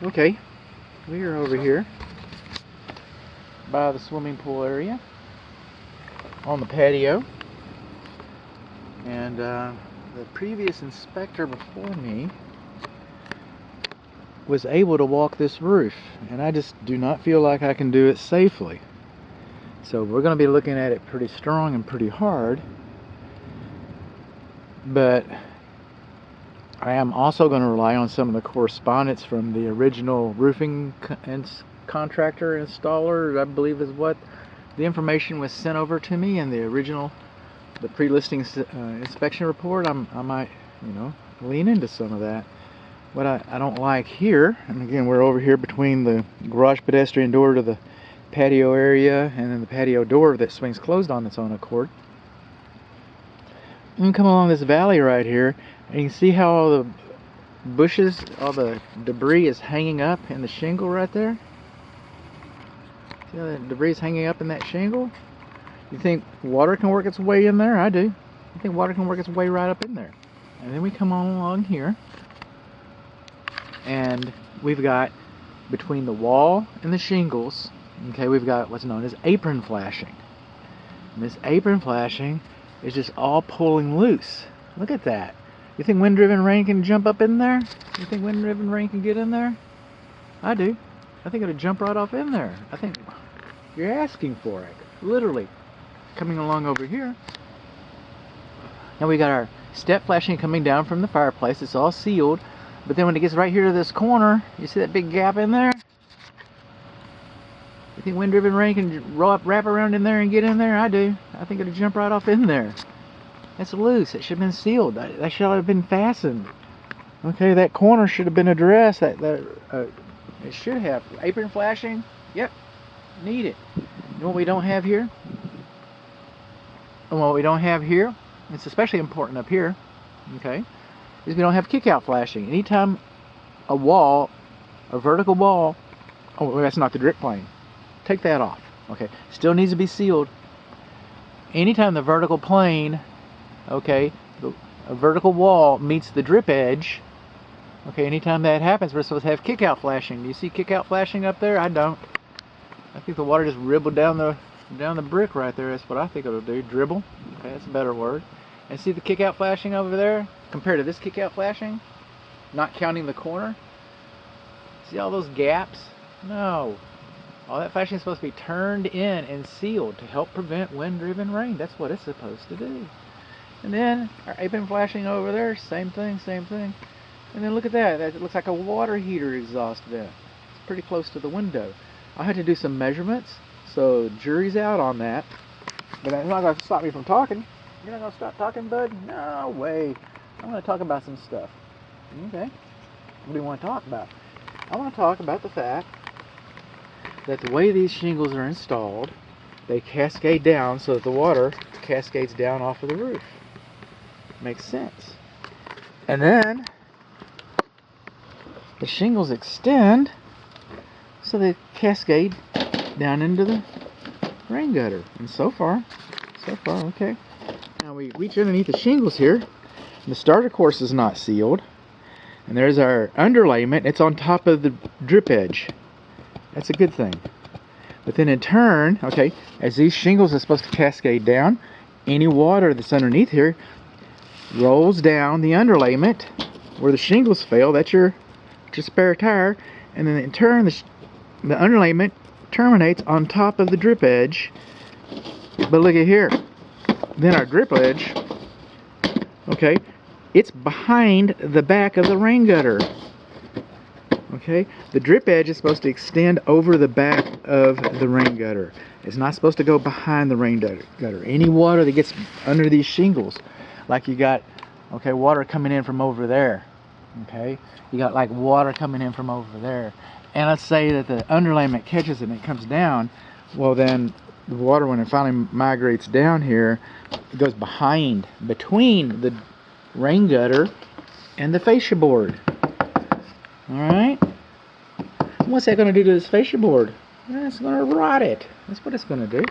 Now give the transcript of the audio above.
Okay, we are over here by the swimming pool area on the patio, and the previous inspector before me was able to walk this roof, and I just do not feel like I can do it safely. So we're going to be looking at it pretty strong and pretty hard, but I am also going to rely on some of the correspondence from the original roofing contractor, installer, I believe is what the information was sent over to me in the original, the pre-listing inspection report. I might, lean into some of that. What I don't like here, and again, we're over here between the garage pedestrian door to the patio area and then the patio door that swings closed on its own accord. And we come along this valley right here, and you can see how all the bushes, all the debris is hanging up in the shingle right there. See how the debris is hanging up in that shingle? You think water can work its way in there? I do. I think water can work its way right up in there. And then we come on along here, and we've got between the wall and the shingles, okay, we've got what's known as apron flashing. And this apron flashing is just all pulling loose. Look at that. You think wind-driven rain can jump up in there? You think wind-driven rain can get in there? I do. I think it'll jump right off in there. I think you're asking for it, literally. Coming along over here, and we got our step flashing coming down from the fireplace. It's all sealed, but then when it gets right here to this corner, you see that big gap in there? You think wind-driven rain can wrap around in there and get in there? I do. I think it'll jump right off in there. It's loose. It should have been sealed. That should have been fastened. Okay, that corner should have been addressed. It should have. Apron flashing? Yep. Need it. You know what we don't have here? And what we don't have here, it's especially important up here, okay, is we don't have kick-out flashing. Anytime a wall, a vertical wall, oh, that's not the drip plane. Take that off. Okay, still needs to be sealed. Anytime the vertical plane, okay, a vertical wall meets the drip edge, okay, anytime that happens, we're supposed to have kick-out flashing. Do you see kick-out flashing up there? I don't. I think the water just ribbled down the brick right there. That's what I think it'll do. Dribble. Okay, that's a better word. And see the kick-out flashing over there compared to this kick-out flashing? Not counting the corner. See all those gaps? No. All that flashing is supposed to be turned in and sealed to help prevent wind-driven rain. That's what it's supposed to do. And then our apron flashing over there, same thing, same thing. And then look at that. That looks like a water heater exhaust vent. It's pretty close to the window. I had to do some measurements, so jury's out on that. But that's not going to stop me from talking. You're not going to stop talking, bud? No way. I'm going to talk about some stuff. Okay. What do you want to talk about? I want to talk about the fact that the way these shingles are installed, they cascade down so that the water cascades down off of the roof. Makes sense. And then the shingles extend so they cascade down into the rain gutter. And so far, okay. Now we reach underneath the shingles here, and the starter course is not sealed. And there's our underlayment. It's on top of the drip edge. That's a good thing. But then in turn, okay, as these shingles are supposed to cascade down, any water that's underneath here rolls down the underlayment where the shingles fail. That's your spare tire. And then in turn, the underlayment terminates on top of the drip edge. But look at here. Then our drip edge, okay, it's behind the back of the rain gutter. Okay, the drip edge is supposed to extend over the back of the rain gutter. It's not supposed to go behind the rain gutter. Any water that gets under these shingles, like you got, okay, water coming in from over there. Okay, you got like water coming in from over there. And let's say that the underlayment catches it and it comes down. Well, then the water, when it finally migrates down here, it goes between the rain gutter and the fascia board. Alright? What's that going to do to this fascia board? It's going to rot it. That's what it's going to do.